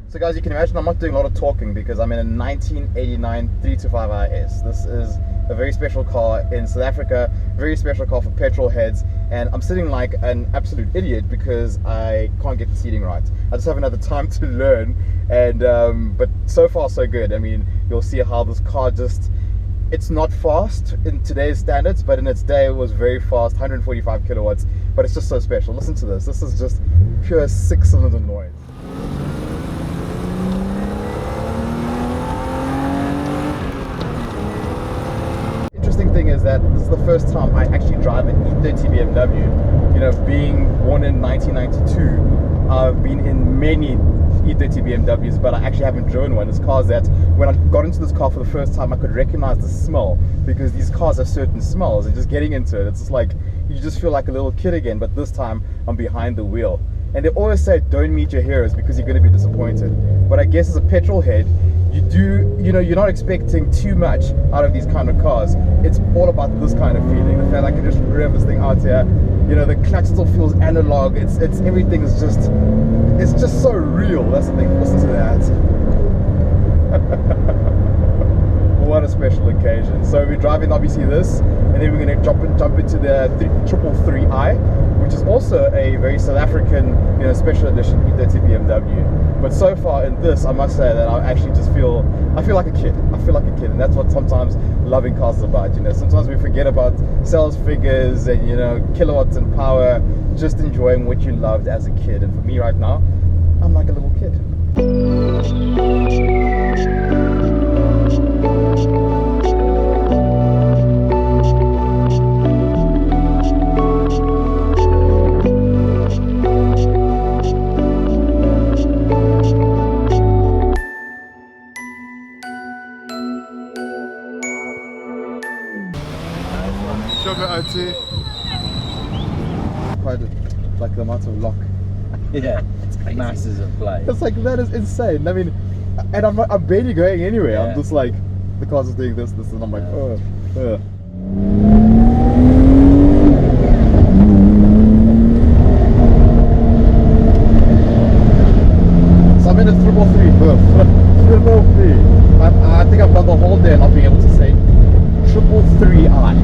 So guys, you can imagine I'm not doing a lot of talking because I'm in a 1989 325 IS. This is a very special car in South Africa, very special car for petrol heads, and I'm sitting like an absolute idiot because I can't get the seating right. I just haven't had the time to learn, and but so far so good. I mean, you'll see how this car just, it's not fast in today's standards, but in its day it was very fast, 145 kilowatts, but it's just so special. Listen to this. This is just pure 6-cylinder noise. Thing is that this is the first time I actually drive an e30 BMW. You know, being born in 1992, I've been in many e30 BMWs, but I actually haven't driven one. It's cars that when I got into this car for the first time, I could recognize the smell, because these cars have certain smells, and just getting into it, it's just like you just feel like a little kid again. But this time I'm behind the wheel, and they always say don't meet your heroes because you're going to be disappointed. But I guess as a petrol head, you know, you're not expecting too much out of these kind of cars. It's all about this kind of feeling. The fact I can just rev this thing out here, you know, the clutch still feels analog. It's everything is just, it's just so real. That's the thing. Listen to that. What a special occasion. So we're driving obviously this, and then we're going to jump into the 333i, which is also a very South African, you know, special edition e30 BMW. But so far in this, I must say that I actually just feel like a kid. I feel like a kid, and that's what sometimes loving cars is about. You know, sometimes we forget about sales figures and, you know, kilowatts and power, just enjoying what you loved as a kid. And for me right now, I'm like a little kid. Quite like the amount of lock. Yeah, it's masses of play. It's like, that is insane. I mean, and I'm barely going anywhere. Yeah. I'm just like, the car's just doing this, and I'm like, oh. So I'm in a 333 booth. 333. I think I've done the whole day not being able to say 333i.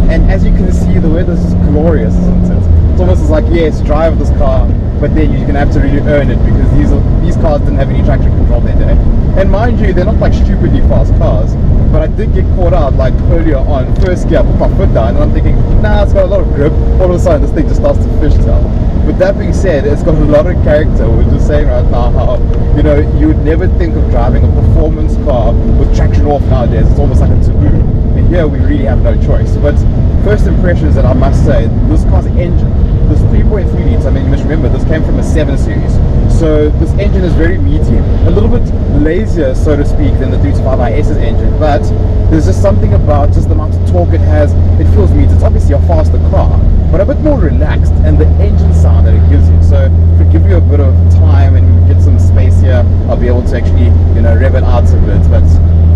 And as you can see, the weather is just glorious, isn't it? It's almost like, yes, drive this car, but then you're going to have to really earn it, because these cars didn't have any traction control that day. And mind you, they're not like stupidly fast cars, but I did get caught out like earlier on, first gear, I put my foot down, and I'm thinking, nah, it's got a lot of grip. All of a sudden, this thing just starts to fishtail. With that being said, it's got a lot of character. We're just saying right now how, you know, you would never think of driving a performance car with traction off nowadays. It's almost like a taboo. And here we really have no choice. But first impressions, that I must say, this car's engine, this 3.3 litres, I mean, you must remember, this came from a 7 Series. So this engine is very meaty, a little bit lazier, so to speak, than the 325iS's engine. But there's just something about just the amount of torque it has. It feels meaty. It's obviously a faster car, but a bit more relaxed, and the engine sound that it gives you. So if we give you a bit of time and we get some space here, I'll be able to actually, you know, rev it out a bit. But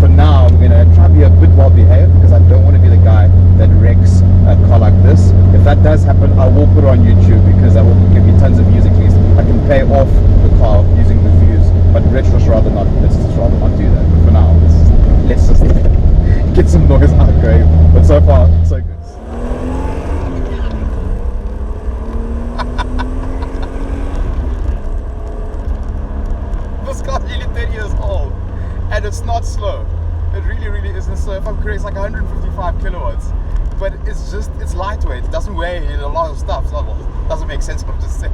for now, I'm going to try to be a bit well behaved, because I don't want to be the guy that wrecks a car like this. If that does happen, I will put it on YouTube, because that will give me tons of views at least. I can pay off the car using the views, but let's just rather not do that. But for now, let's just get some noise out going. But so far, so good. correct, it's like 155 kilowatts. But it's lightweight. It doesn't weigh a lot of stuff. So, well, it doesn't make sense what I've just said.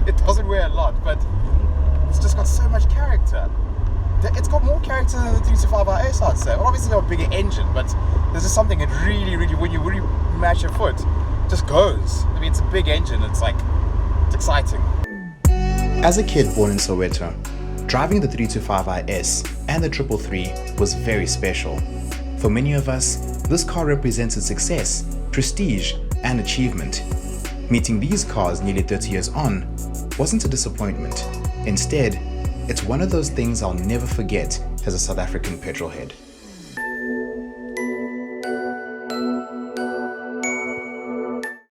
It doesn't weigh a lot, but it's just got so much character. It's got more character than the 325RS, I'd say. Well, obviously, it's got a bigger engine, but there's just something that really, when you mash your foot, just goes. I mean, it's a big engine. It's exciting. As a kid born in Soweto, driving the 325RS and the 333 was very special. For many of us, this car represented success, prestige, and achievement. Meeting these cars nearly 30 years on wasn't a disappointment. Instead, it's one of those things I'll never forget as a South African petrolhead.